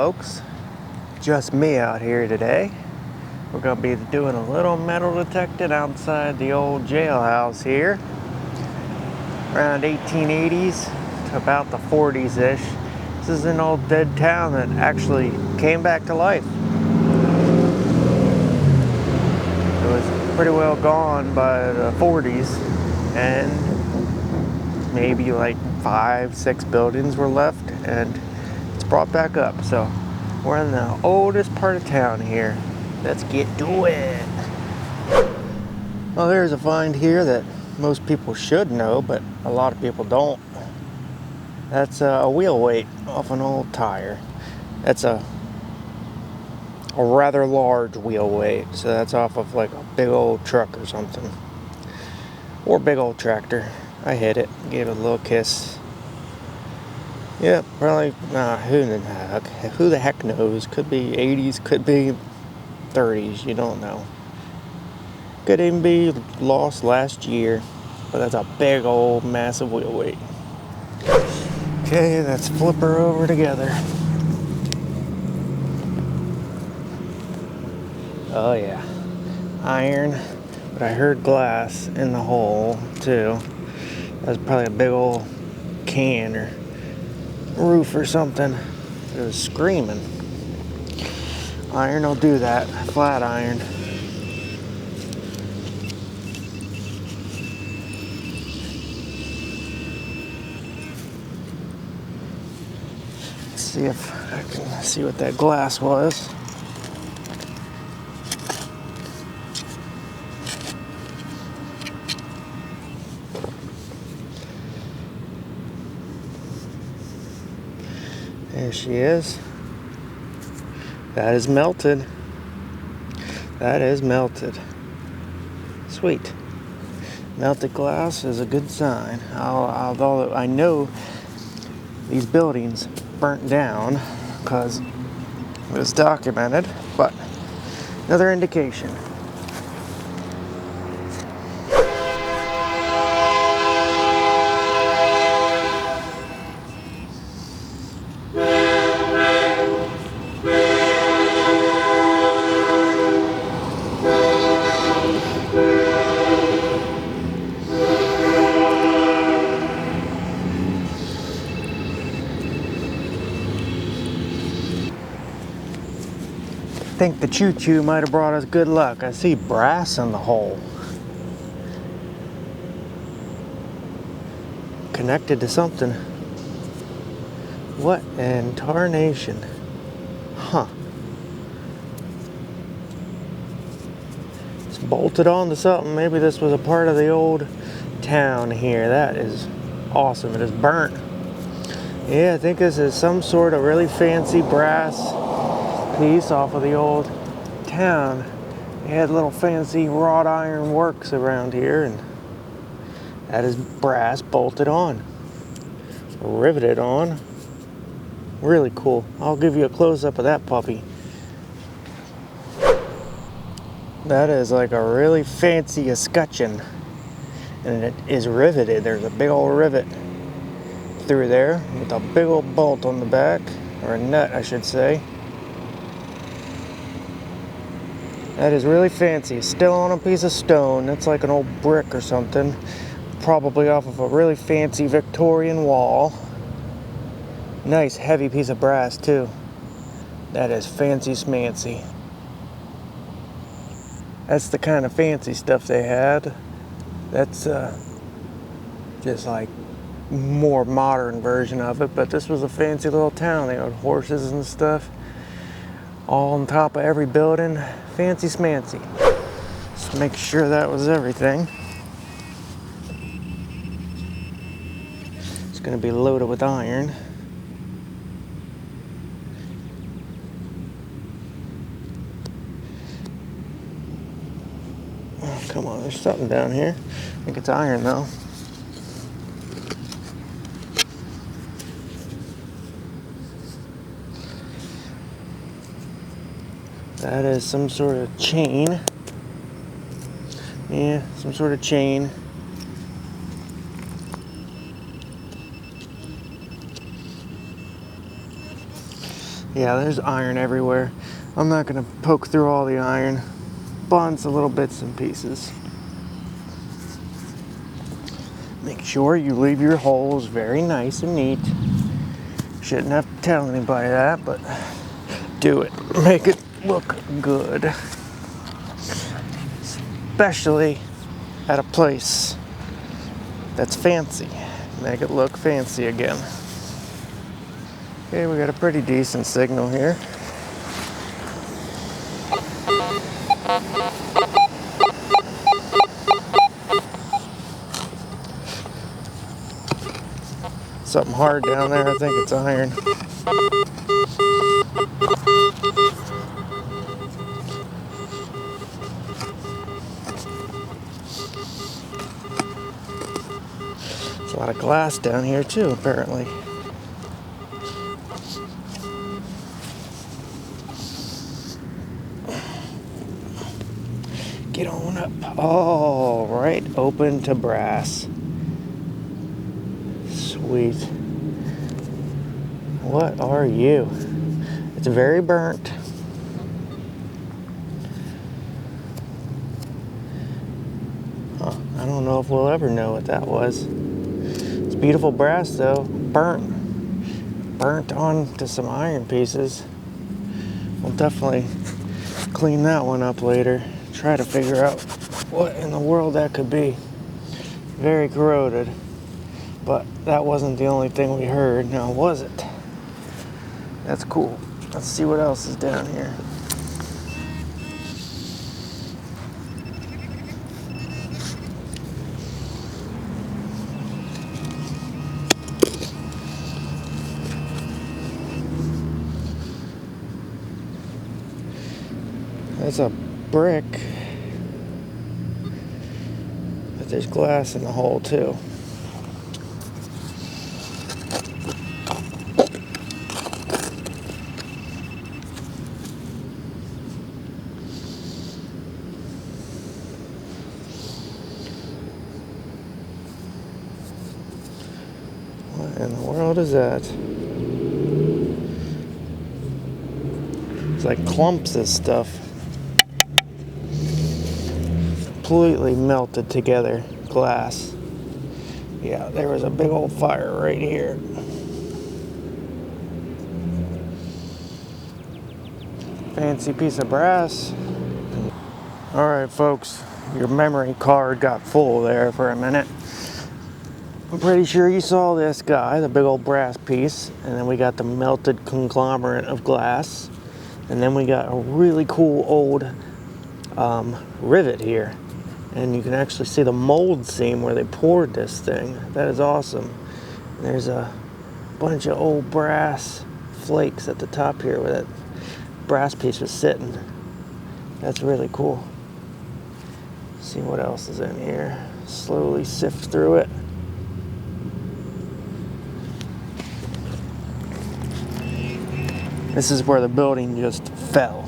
folks. Just me out here today. We're going to be doing a little metal detecting outside the old jailhouse here. Around 1880s to about the 40s-ish. This is an old dead town that actually came back to life. It was pretty well gone by the 40s, and maybe like 5-6 buildings were left, and it's brought back up. So we're in the oldest part of town here. Let's get to it. Well, there's a find here that most people should know, but a lot of people don't. That's a wheel weight off an old tire. That's a rather large wheel weight, so that's off of like a big old truck or something, or big old tractor. I hit it, gave it a little kiss. Yeah, probably, who the heck knows? Could be 80s, could be 30s, you don't know. Could even be lost last year, but that's a big old massive wheel weight. Okay, let's flip her over together. Oh yeah, iron, but I heard glass in the hole too. That was probably a big old can or roof or something. It was screaming. Iron will do that, flat iron. Let's see if I can see what that glass was. There she is. That is melted. That is melted. Sweet. Melted glass is a good sign. Although I know these buildings burnt down because it was documented, but another indication. I think the choo-choo might have brought us good luck. I see brass in the hole. Connected to something. What in tarnation? Huh. It's bolted onto something. Maybe this was a part of the old town here. That is awesome. It is burnt. Yeah, I think this is some sort of really fancy brass piece off of the old town. They had little fancy wrought iron works around here, and that is brass bolted on, riveted on. Really cool. I'll give you a close-up of that puppy. That is like a really fancy escutcheon, and it is riveted. There's a big old rivet through there with a big old bolt on the back, or a nut I should say. That is really fancy. Still on a piece of stone. That's like an old brick or something. Probably off of a really fancy Victorian wall. Nice heavy piece of brass too. That is fancy smancy. That's the kind of fancy stuff they had. That's just like more modern version of it. But this was a fancy little town. They had horses and stuff all on top of every building. Fancy smancy. Just make sure that was everything. It's going to be loaded with iron. Oh, come on, there's something down here. I think it's iron though. That is some sort of chain. Yeah, some sort of chain. Yeah, there's iron everywhere. I'm not gonna poke through all the iron. Bunch of little bits and pieces. Make sure you leave your holes very nice and neat. Shouldn't have to tell anybody that, but do it. Make it look good. Especially at a place that's fancy. Make it look fancy again. Okay, we got a pretty decent signal here. Something hard down there, I think it's iron. There's a lot of glass down here too, apparently. Get on up. All right, open to brass. Sweet. What are you? It's very burnt. Huh, I don't know if we'll ever know what that was. It's beautiful brass though, burnt. Burnt onto some iron pieces. We'll definitely clean that one up later. Try to figure out what in the world that could be. Very corroded. But that wasn't the only thing we heard, now was it? That's cool. Let's see what else is down here. That's a brick, but there's glass in the hole too. What in the world is that? It's like clumps of stuff. Completely melted together glass. Yeah, there was a big old fire right here. Fancy piece of brass. All right, folks, your memory card got full there for a minute. I'm pretty sure you saw this guy, the big old brass piece, and then we got the melted conglomerate of glass, and then we got a really cool old rivet here. And you can actually see the mold seam where they poured this thing. That is awesome. And there's a bunch of old brass flakes at the top here where that brass piece was sitting. That's really cool. See what else is in here. Slowly sift through it. This is where the building just fell.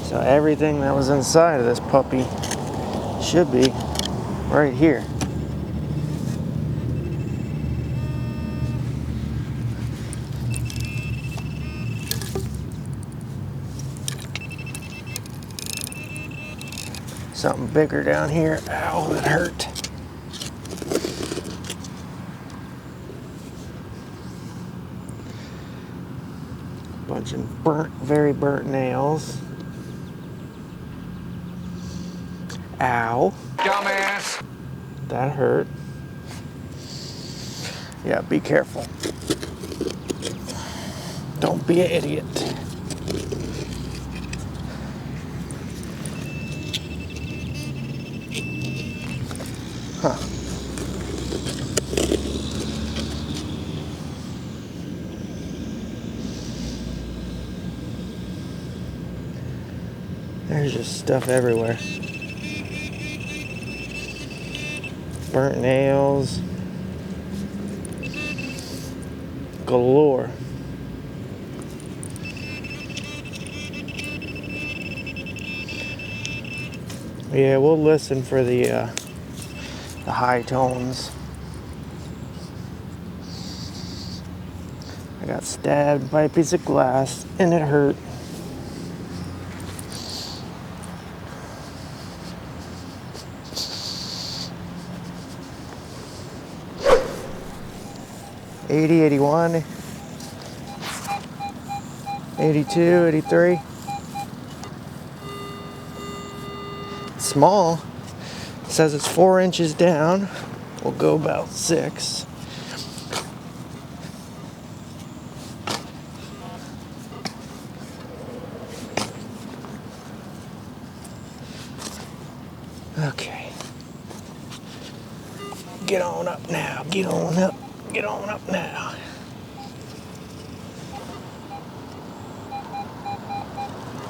So everything that was inside of this puppy should be right here. Something bigger down here. Ow, that hurt. Bunch of burnt, very burnt nails. Ow. Dumbass. That hurt. Yeah, be careful. Don't be an idiot. Huh. There's just stuff everywhere. Burnt nails. Galore. Yeah, we'll listen for the high tones. I got stabbed by a piece of glass and it hurt. '80, '81, '82, '83. Small. It says it's 4 inches down. We'll go about 6. Okay. Get on up now. Get on up. Get on up now.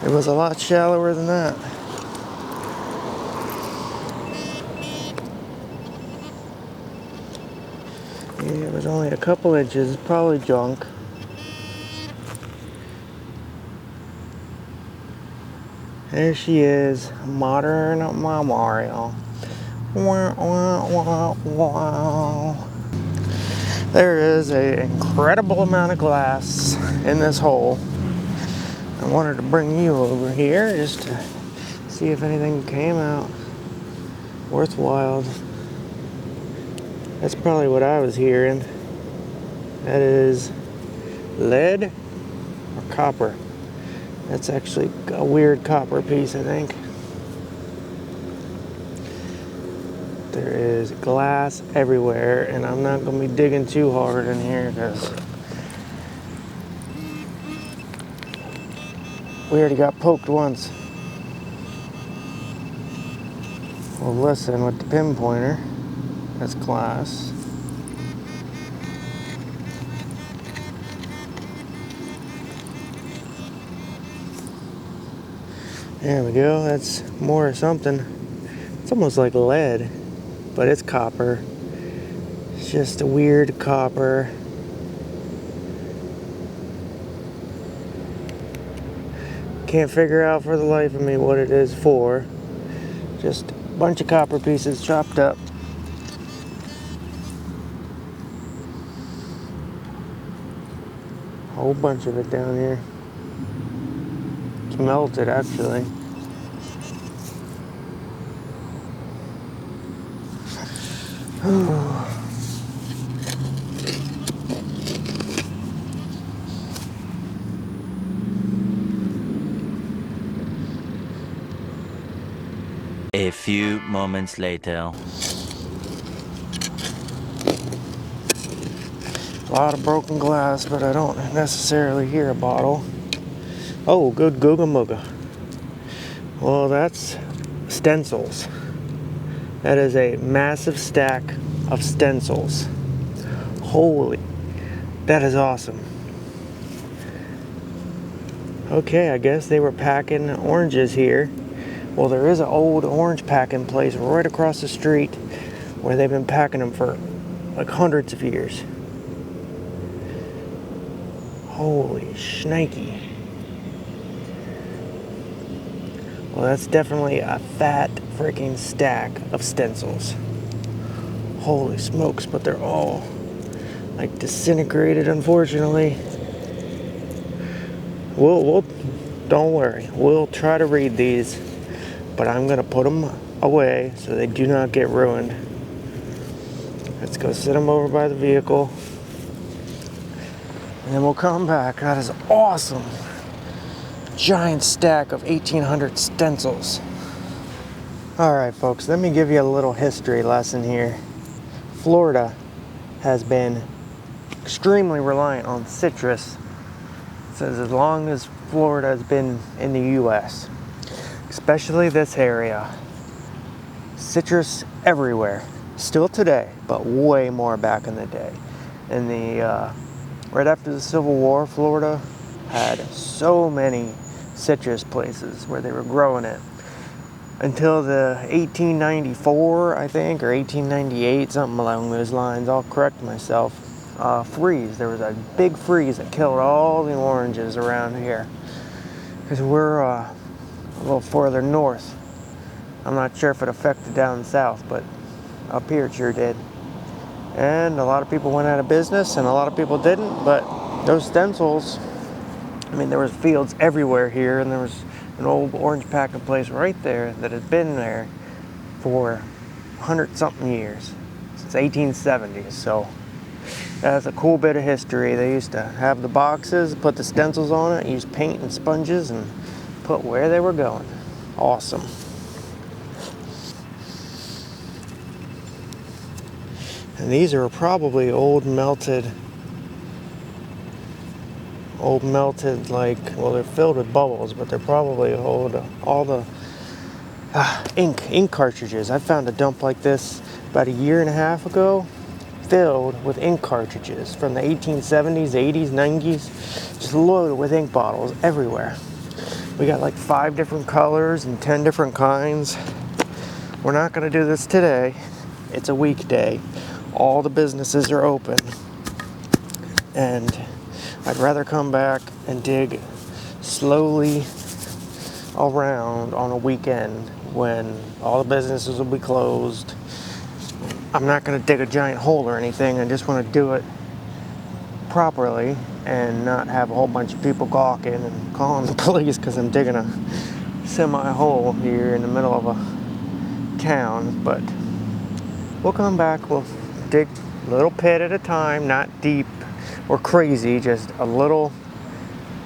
It was a lot shallower than that. Yeah, it was only a couple inches, probably junk. There she is, modern memorial. Wow, wow, wow, wow. There is an incredible amount of glass in this hole. I wanted to bring you over here just to see if anything came out worthwhile. That's probably what I was hearing. That is lead or copper. That's actually a weird copper piece, I think. There is glass everywhere, and I'm not going to be digging too hard in here because we already got poked once. Well, listen, with the pinpointer, that's glass. There we go, that's more of something. It's almost like lead, but it's copper. It's just a weird copper. Can't figure out for the life of me what it is for. Just a bunch of copper pieces chopped up. A whole bunch of it down here. It's melted, actually. A few moments later. A lot of broken glass, but I don't necessarily hear a bottle. Oh, good googa mooga. Well, that's stencils. That is a massive stack of stencils. Holy, that is awesome. Okay, I guess they were packing oranges here. Well, there is an old orange packing place right across the street where they've been packing them for like hundreds of years. Holy shnikey. Well, that's definitely a fat freaking stack of stencils. Holy smokes, but they're all like disintegrated, unfortunately. We'll don't worry. We'll try to read these, but I'm gonna put them away so they do not get ruined. Let's go sit them over by the vehicle, and then we'll come back. That is awesome. Giant stack of 1800 stencils. All right, folks, let me give you a little history lesson here. Florida has been extremely reliant on citrus since as long as Florida has been in the U.S., especially this area. Citrus everywhere, still today, but way more back in the day. In the right after the Civil War, Florida had so many citrus places where they were growing it until the 1894, I think, or 1898, something along those lines. I'll correct myself. Freeze. There was a big freeze that killed all the oranges around here because we're a little further north. I'm not sure if it affected down south, but up here it sure did. And a lot of people went out of business and a lot of people didn't, but Those stencils, I mean, there was fields everywhere here, and there was an old orange packing place right there that had been there for 100-something years, since 1870s. So that's a cool bit of history. They used to have the boxes, put the stencils on it, use paint and sponges, and put where they were going. Awesome. And these are probably old melted, like, well, they're filled with bubbles, but they're probably old, all the ink cartridges. I found a dump like this about a year and a half ago, filled with ink cartridges from the 1870s, 80s, 90s, just loaded with ink bottles everywhere. We got like 5 different colors and 10 different kinds. We're not going to do this today. It's a weekday. All the businesses are open. And I'd rather come back and dig slowly around on a weekend when all the businesses will be closed. I'm not going to dig a giant hole or anything. I just want to do it properly and not have a whole bunch of people gawking and calling the police because I'm digging a semi-hole here in the middle of a town. But we'll come back. We'll dig a little pit at a time, not deep or crazy, just a little,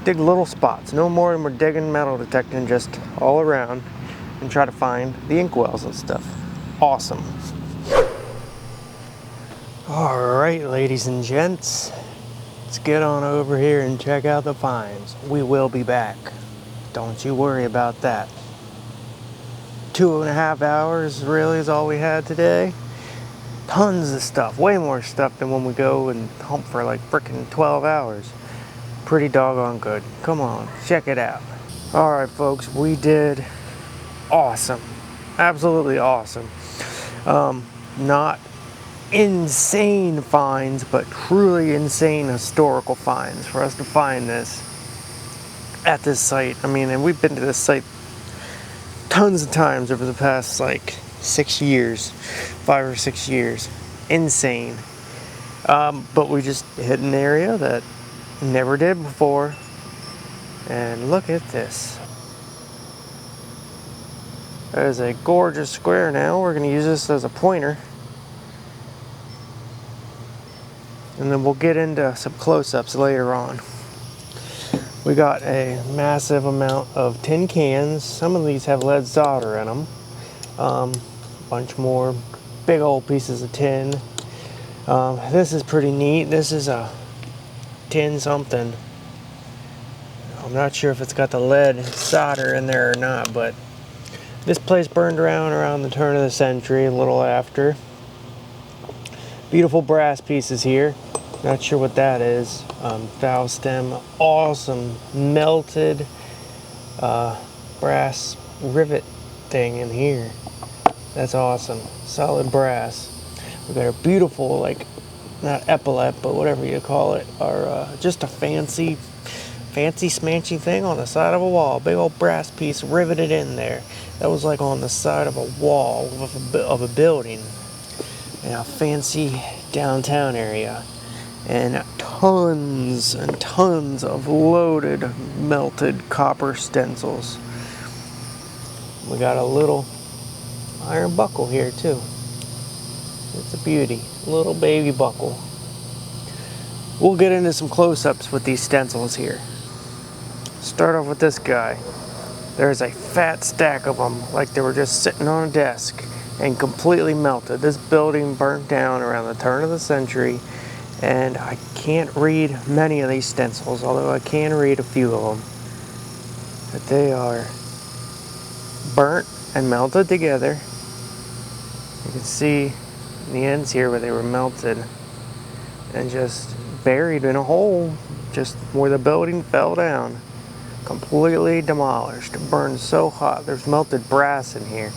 dig little spots. No more than we're digging metal detecting, just all around, and try to find the ink wells and stuff. Awesome. All right, ladies and gents, let's get on over here and check out the finds. We will be back. Don't you worry about that. 2.5 hours really is all we had today. Tons of stuff, way more stuff than when we go and hump for like frickin' 12 hours. Pretty doggone good. Come on, check it out. All right, folks, we did awesome. Absolutely awesome. Not insane finds, but truly insane historical finds for us to find this at this site. I mean, and we've been to this site tons of times over the past like 6 years, 5 or 6 years. Insane. But we just hit an area that never did before. And look at this. That is a gorgeous square now. We're going to use this as a pointer. And then we'll get into some close-ups later on. We got a massive amount of tin cans. Some of these have lead solder in them. Bunch more big old pieces of tin. This is pretty neat. This is a tin something. I'm not sure if it's got the lead solder in there or not, but this place burned around the turn of the century, a little after. Beautiful brass pieces here. Not sure what that is. Valve stem, awesome melted brass rivet thing in here. That's awesome. Solid brass. We got a beautiful, like, not epaulette, but whatever you call it, or just a fancy smanchy thing on the side of a wall. Big old brass piece riveted in there. That was like on the side of a wall of a building in a fancy downtown area. And tons and tons of loaded melted copper stencils. We got a little iron buckle here too. It's a beauty, little baby buckle. We'll get into some close-ups with these stencils here. Start off with this guy. There's a fat stack of them, like they were just sitting on a desk and completely melted. This building burnt down around the turn of the century, and I can't read many of these stencils, although I can read a few of them. But they are burnt and melted together. You can see the ends here where they were melted and just buried in a hole just where the building fell down. Completely demolished. It burned so hot. There's melted brass in here.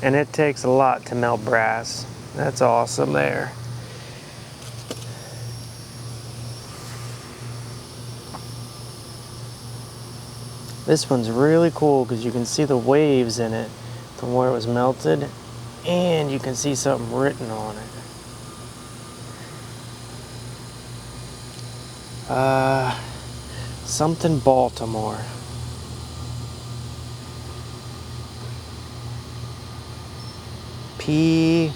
And it takes a lot to melt brass. That's awesome there. This one's really cool because you can see the waves in it from where it was melted, and you can see something written on it. Something Baltimore. P-M-U-L-H-I-A-R-I.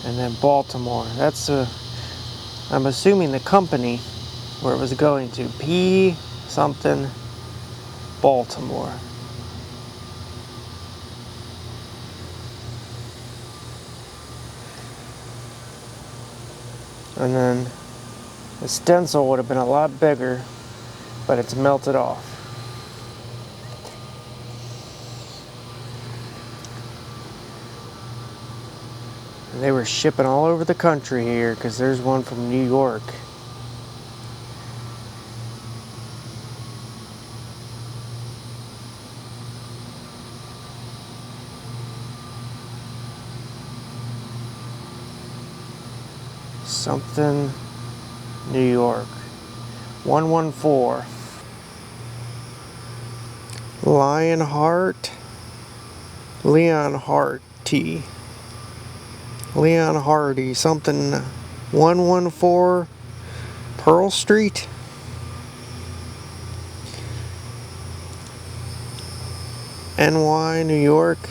And then Baltimore. That's I'm assuming the company where it was going to. P something Baltimore. And then the stencil would have been a lot bigger, but it's melted off. And they were shipping all over the country here because there's one from New York. Something New York. 114. Lionheart. Leon Hardy. Leon Hardy. Something 114 Pearl Street. NY, New York.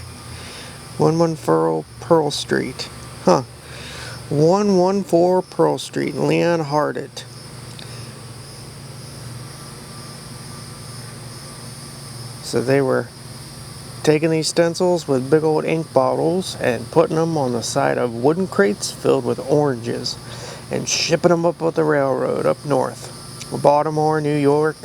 114 Pearl Street. Huh. 114 Pearl Street, Leon Hardet. So they were taking these stencils with big old ink bottles and putting them on the side of wooden crates filled with oranges and shipping them up with the railroad up north. Baltimore, New York.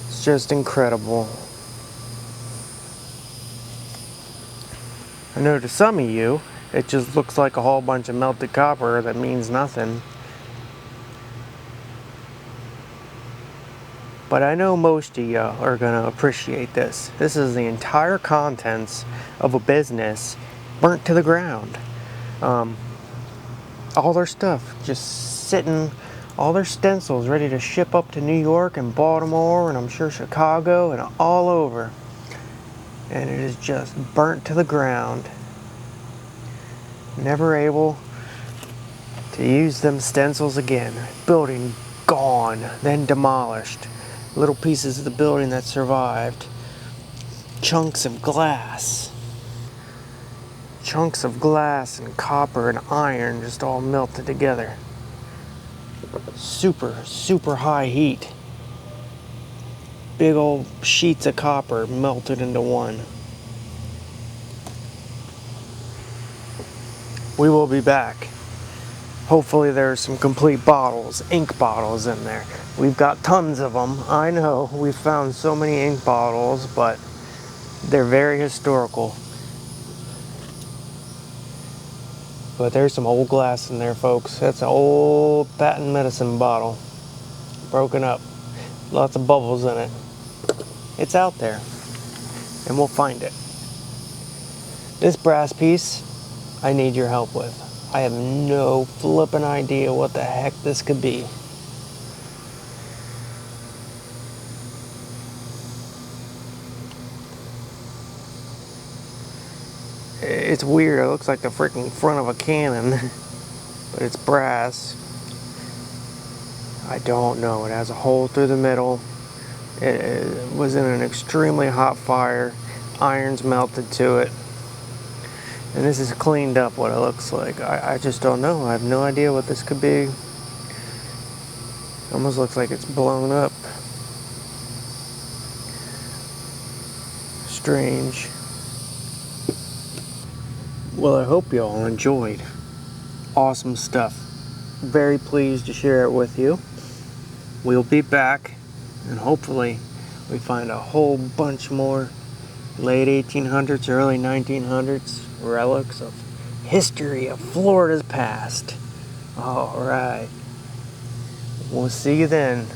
It's just incredible. I know to some of you, it just looks like a whole bunch of melted copper that means nothing. But I know most of you are going to appreciate this. This is the entire contents of a business burnt to the ground. All their stuff just sitting, all their stencils ready to ship up to New York and Baltimore and I'm sure Chicago and all over. And it is just burnt to the ground. Never able to use them stencils again. Building gone, then demolished. Little pieces of the building that survived. Chunks of glass. Chunks of glass and copper and iron just all melted together. Super, super high heat. Big old sheets of copper melted into one. We will be back. Hopefully there's some complete bottles, ink bottles in there. We've got tons of them. I know we've found so many ink bottles, but they're very historical. But there's some old glass in there, folks. That's an old patent medicine bottle. Broken up. Lots of bubbles in it. It's out there. And we'll find it. This brass piece, I need your help with. I have no flippin' idea what the heck this could be. It's weird. It looks like the freaking front of a cannon, but it's brass. I don't know. It has a hole through the middle. It was in an extremely hot fire. Iron's melted to it. And this is cleaned up what it looks like. I just don't know. I have no idea what this could be. Almost looks like it's blown up. Strange. Well, I hope you all enjoyed. Awesome stuff. Very pleased to share it with you. We'll be back, and hopefully we find a whole bunch more late 1800s, early 1900s relics of history of Florida's past. All right. We'll see you then.